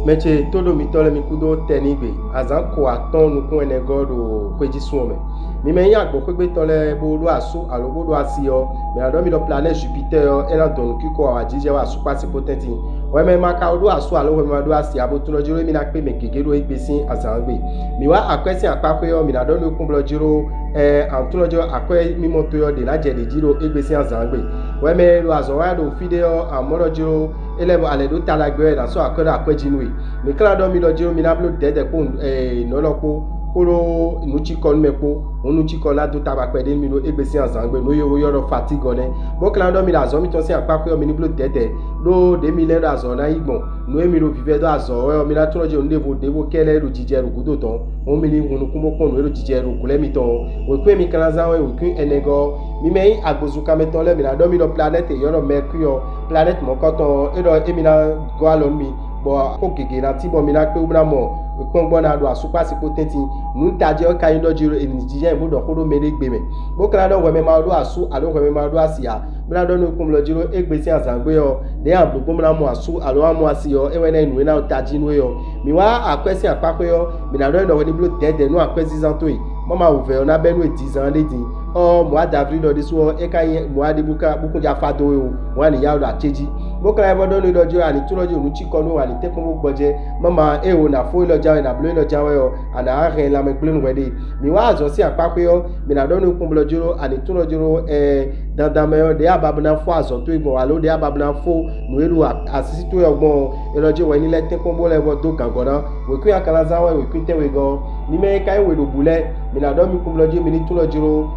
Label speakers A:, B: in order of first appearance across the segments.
A: Meche todo mitole mikudo tenigbe azanko aton nukun enegodo kweji suome mi me yagbo kwegbe tole bodo asu alobodo asio me ado mi do planet Jupiter yo ela don kiko awajije wa super potenti we me maka odo asu alo we me do asi abotuno jiro mi na pe me gegero igbesin azangbe mi wa akwesi apape yo mi na do nukun blo jiro antuno jiro akwe mi moto yo de na jede jiro igbesin azangbe we me lo azonwa do video amoro jiro elebo aledo talagbe na so akoda akwejinwe mi kala do mi do jiro mi na blo dede po nolopo kolo inuchiko nmepo onuchiko la do tabakpe de mi lo egbesi azangbe no yo yoro fatigue ne bo kala do mi la zo mi ton si apape mi ni blo dede do de mi le do azo na igbon no emi lo vive do azo mi la tro je ondevo devo kele ro jije ro gudo ton o mi ni hunu kumo pon ro jije ro kule mi ton we pe mi kala za we ku enego mi me agbozuka meton le mi la do mi do planet yoro mercury planet mo koton e do emi na go alon mi bo ko gege na ti bo mi la pe ubra mo pongbo na do asupa si potenti nu taje o kan do jiro enijije mo do ko do mere gbe me bo kala do we me ma do asu alo we me ma do asia bla do no kum lo jiro egbesi azangbe yo de am do mo na mo asu alo amu asio e we na enu na taji nu yo mi wa akwesi apapo yo mi na do no ni blo dede nu akwesi zanto yi mama uve na benu etizan ledi o mo adavri do diso e kan mo adibuka bukun ja fado yo wa ni ya do acheji bo kala bo do ni do jiro ani tulo jiro nu chiko no wa ni tekun mo gboje mama e o na fo lo jawe na blo lo jawe yo ana arin la me gbenu wede mi wa azo si apapo yo mi na do no kun blo jiro ani tulo jiro dandan me yo de ababuna fo azo to igbon wa lo de ababuna fo no elu asisi to ogbon eloje we ni le tekun bo level do gangona we ku akala zawe we ku tewe go ni me kai we do bule mi na do mi kun blo jiro mi ni tulo jiro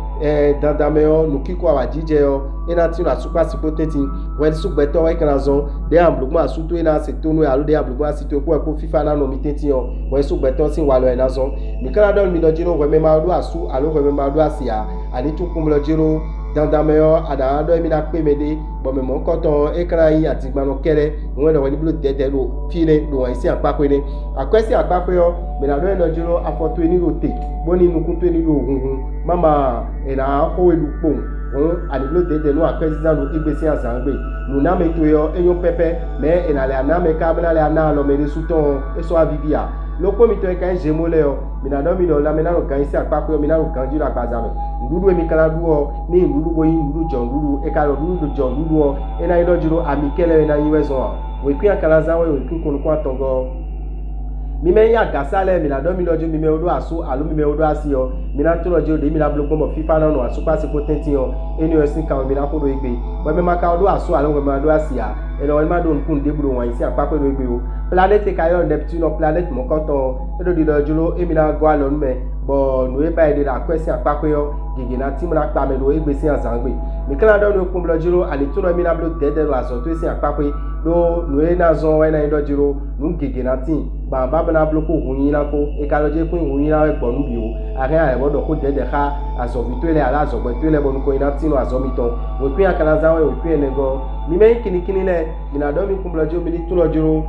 A: dandan me yo no kiko awajije yo ina ti ra super potenti we sugbeto we kan azon de amblugun asuto ina se tonu alo de amblugun asito po fifa na no mi tenti yo we sugbeto sin wa lo ina zon mi kala do mi do jiro we me ma do asu alo we me ma do asia ani tun kun blo jiro dandan me yo ada do mi na pe me de bo me mo koton ekran yi ati gbanu kere won lo we ni blo dede lo file lo wan si apapo ni akwesi apapo yo me na do jiro afoto ni rote bo ni nukun to ni lo hunhun mama ina ho elu pon aliblo dede no akwesi zanu igbesi azangbe nu na me to yo enyo pepe me enale ana me ka bna le ana lo me suton eso avivia lo ko mi to e kan jemole yo mi na do mi do la me na ro kan isi apapo mi na ro kan jira gbaza me ndudu emi kala duo ni ndudu boyi ndudu jon ndudu e ka ro ndudu jon ndudu o e na ido jiro amikele na yiwezo we ku akala zawe we ku kunu kwa tongo mi me ya gasale mi na do mi lojo mi me odo asu alo mi me odo asio mi na to lojo de mi na blogo mo fifa na no asupa se potenti yo eni o sin kan mi na kodo igbe we me maka odo asu alo we me odo asia e no ma do nkun de buru wan isi apapo no igbe o planet kayo Neptune planet mo koton edo di lojo emi na go alon me bo no e ba ide la kwesi apapo yo gege na ti mo na pa me do igbe sin azangbe mi kala do no kun lojo ali to no mi na blo dede lo aso to sin apapo do no e na zon we na ido jiro nu gege na tin baba bana bloko hunyin la ko e ka loje kun hunyin la e gbonu bi o are a e bodo ko dede ha azovito ele ala azogbeto ele bonu ko ina tino azomiton we kun akala zawe we kun enego mi me kini le mi na do mi kun blojo mi ni tulo jiro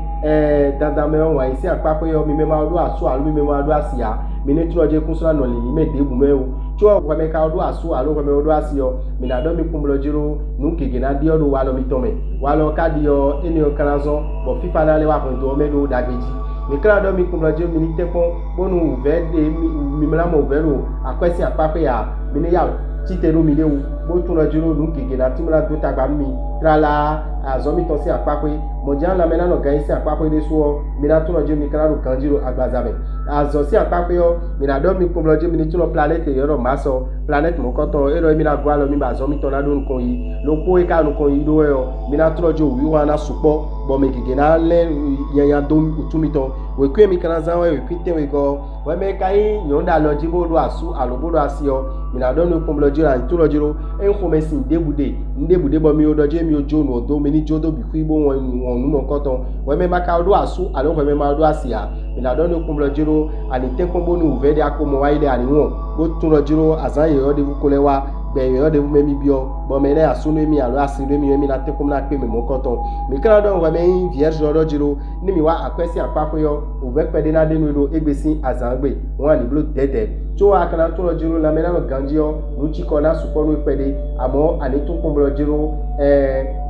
A: dandan me wa isi apapo yo mi me ma do asu alu mi me ma do asia mi ni tulo je kun so na le mi me de bu me o cho we me ka do asu alu we me do asio mi na do mi kun blojo nu kege na di odo wa lo mi tome wa lo ka di o eni o kanazo bo fifa na le wa kun do me do dagbeji mi kala do mi kun blojo mi ni tepon bonu uve de mi mla mo vero akwesi apape ya mi ni ya titero mi le bo tun lo jiro nu gege na timra do tagba mi trala azomi ton si apape mo jan la mena no gan si apape de so mi na tun lo jiro mi kala ro kan jiro agbazabe azo si apape yo mi na do mi kun blojo mi ni tun lo planet yo ro maso planet mo koton ero mi na gwa lo mi ba zo mi ton la do nkan yi lo ko e ka nkan yi do yo mi na tun lo jo wi wa na supo bo me gege na le yan do utumito we ku emi kana zanwe we ku tewe go we me kai yonda lo jibo do asu alobodo asio mi na do no pomlo jira tu lo jiro en ko me sin ndebude bo mi odo je mi ojo no do mi ni jodo bi ku ibo won nu mo koton we me maka do asu alo we me ma do asia mi na do no pomlo jiro ani te ko bonu uve de akomo wa ile ani won bo tun lo jiro azan ye odi ku kolewa yo de vous mi bio bon me na aso no mi alo asire mi na tekum na pe me mo koton mi kra don wa me vierge ro jiro ni mi wa akwesi apako yo o ve pede na de no do egbesi azangbe won ani blo dede to akana to ro jiro la me na ganji yo nu chi ko na supo no pede amo ani tun kun blo jiro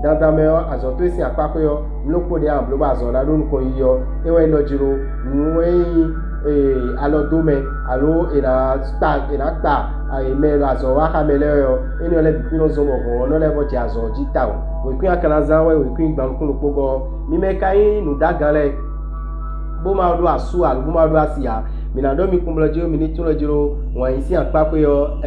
A: dandan me azo to esi apako yo lo po de am blo ba zo na lo ko yo e we lo jiro nu alo dome alo ina gba aimelo azo wa kamele yo eni ole bikino zo mo no le bo ti azo jita o we kun akana zanwe we kun gba kun pogo mi me kai nu dagale bo ma do asu alu bo ma do asia mi na do mi kumblo jiro mi ni tulo jiro won isi apapo yo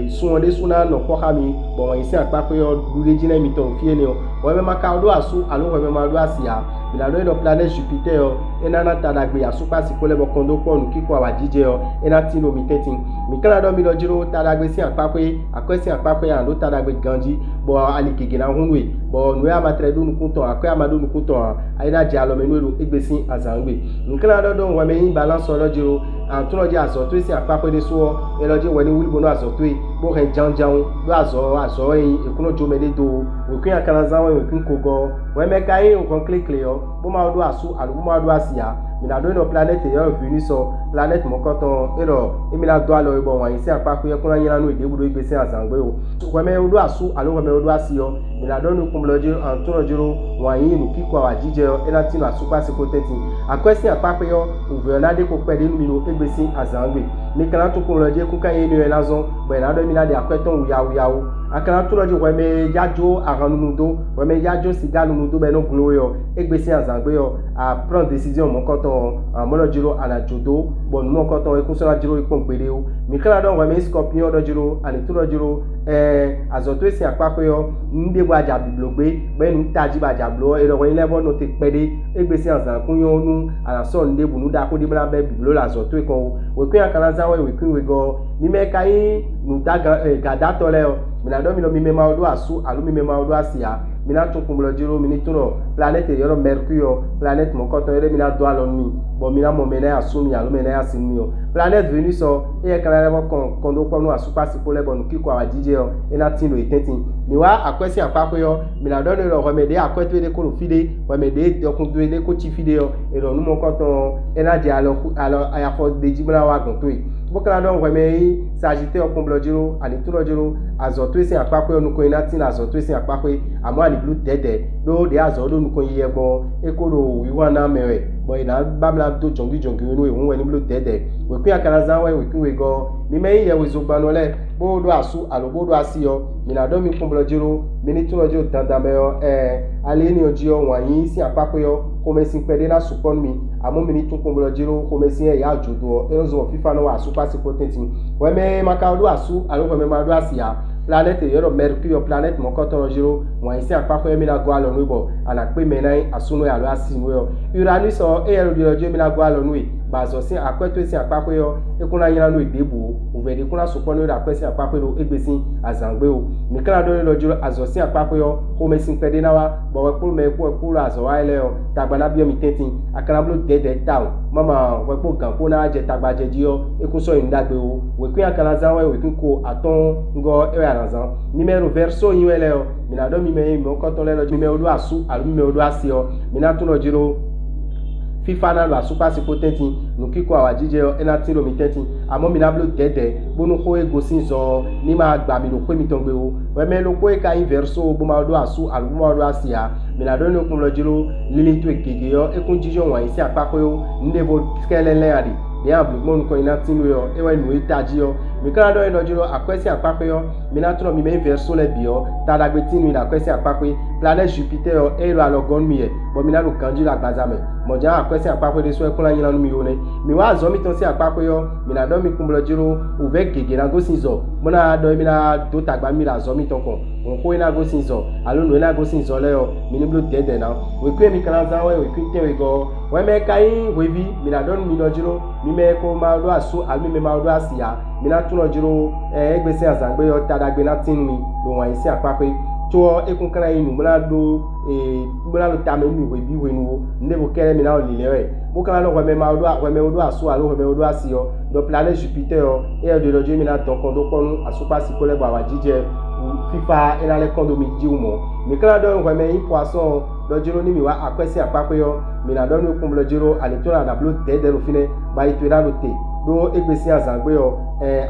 A: suwonde suna no ko kami bo won isi apapo yo dure jina mi ton fie ni o wo me maka do asu alu wo me ma do asia mi na do no planet Jupiter yo enana tadagbe asupa sikole bo kondo ponu kiko awajije yo enati no mi tetin mi kala do mi lo jiro tadagbe si apape akwesi apape an do tadagbe ganji bo alikege na hunwe bo nwe amatre do nukunto akwe amado nukunto aina je alo me no egbesi azangbe mi kala do wa me yin balance lo jiro an tun lo je azo to si apape de so e lo je woni wulbo no azo to bo ren janjan do azo yin ekuno jomede do okun akala zanwe okun kogo we me kai o kon click yo bo ma do asu alu bo ma do asia mi na do no planet yo venu so planet mo koton ero emi la do alo ibo wan isi apapo ye kuna yina no idebudo igbesi azangbe o we me do asu alu we me do asio mi na do no kumloje an tun ojiro wan yin nu kiko awajije yo elati no asupa sikoteti akwesi apapo yo uve na de ko pede nu mi no egbesi azangbe mi kana to kumloje ku kan yin yo lazon bo na do mi na de akweton uyawo akana to loje we me yajo aranunudo we me yajo siganunudo be no glo yo egbesi azangbe yo a prendre décision mo koton mo jiro ala jodo bon mo koton e kusona jiro ipon pere o mi kala don we me scorpion do jiro ani to do jiro azoto esi apapo yo nde gba jablogbe be nu taji ba jablo e ro yin level no te pede egbesi azankun yo nu ala so nde bunu da ko de bla be biblo la azoto ikon we kun akana zawe we kun we go mi me kai nu daga gada to le o mi na do mi no mi me ma odo asu alu mi me ma odo asia mi na tun kumlo jiro mi ni tuno planète yoro mercure planète mo koton ere mi na do alon mi bo mi na mo me na asu mi alu me na asin mi o planète venus so e kala level kon do ko no asu pasi ko le bon kiko awajije yo e na tin lo itetin mi wa akwesi apapo yo mi na do no remede akwetu de ko lo fide remede dokun do de ko ti fide yo e ro nu mo koton e na je alo aya fo de jibla wa gon to yi bokala don weme sagite okumblo jiro ani tulo jiro azoto esi apapo yo nuko ina tin azoto esi apapo amo ani blue dede do de azodo nuko yiye gbon ekoro wiwa na mewe bo ina bamla do jongi nu ehun we ni blue dede we kun akara zanwe we kun we go mi me yiye we zo gbanole bo do asu alo bo do asiyo mi na do mi kumblo jiro mi ni tulo jiro dandame yo ale ni oji yo wanyin si apapo yo ko me sin pede na support mi amo mi ni tun kumblo jiro ko me sin ya jodo erozo fifa no asu pasi potenti we me maka do asu alo we me ma do asia planète yoro mercure planète mo koton jiro wan isi apapo mi na go alo nubo ana pe me nai asuno ya lo asinu yo uranus o e yero di mi na go alo nui bazo sin akweto isi apapo yo ekuna yina no idebu uvedi kuna support no da kwesi apapo lo egbesi azangbe o mi kala do lo jiro azosin apapo yo ko me sin pede na wa bo we pulu me ko pulu azo wa ile yo tagbana bi o mi tetin akana blo dede town mama we po gan ko na je tagbaje ji yo ekuso indagbe o we kun akana zanwe we kun ko aton ngo e arazan numero verso yin ele yo mi na do mi me mo ko to le lo mi me odu asu alu mi me odu asio mi na tun lo jiro fifa na lo asupa si potenti nu kiko awajije yo ena tin lo mi tetin amo mi na blo dede bonu ko ego sin zo ni ma gba mi lo pe mi ton gbe o we me lo ko e ka inverso bo ma odu asu alu mo odu asia mi na do ni okun lo jiro lili to ekege yo ekun jijo wan isi apapo yo ndebo skelele adi de ablu mo nko ina tin lo yo e we nu itaji yo mi kala do eno jiro akwesi apapo yo mi na tun mi me inverso le bi yo tadagbe tin mi na akwesi apapo planète Jupiter yo e lo alogon mi e bo mi na lo kanji la gbazame mo ja akwesi apapo de so e kula yin lanu mi yo ne mi wa zo mi ton si apapo yo mi na do mi kumblo jiro uve gege na go sinzo mo na do mi na do tagba mi la zo mi ton kon on ko ina go sinzo alo no ina go sinzo le yo mi ni blo dede na we ku mi kala zanwe we ku te we go we me kai we vi mi na do mi lo jiro mi me ko ma do asu almi me ma do asia mi na tun lo jiro egbesi azangbe yo tadagbe na tin mi lo wan isi apapo tso ekun kana inu mla do tame mi we bi we nu nde bo kere mi na oli le we bo kana lo we me odo aso alo we me odo asio do planète Jupiter e de lojo mi na don kondo ponu asupa si kole ba wa jije fifa ina le kondo mi ji umo mi kana do we me poisson lojiro ni mi wa akwesi apape yo mi na do nu kum lojiro ale to na blo de lo fine ba itu na lo te do egbesi azangbe yo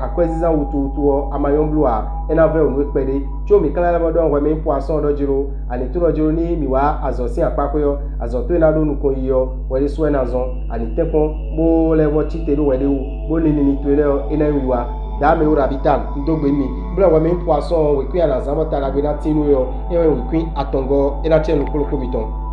A: akwesiza wutu amayon bloa ena ve onu epede cho mi kala labo don we me poisson lojiro ale to lojiro ni mi wa azosi apape yo azoto na do nu kon yo we le so na zon ale tekon bo le wo chite do we le bo ni to le ena mi wa dame ora vital ndogbe ni bla we me poisson we kwi ala zamota la gbe na tinu yo e we kwi atongo ena chenu koloko miton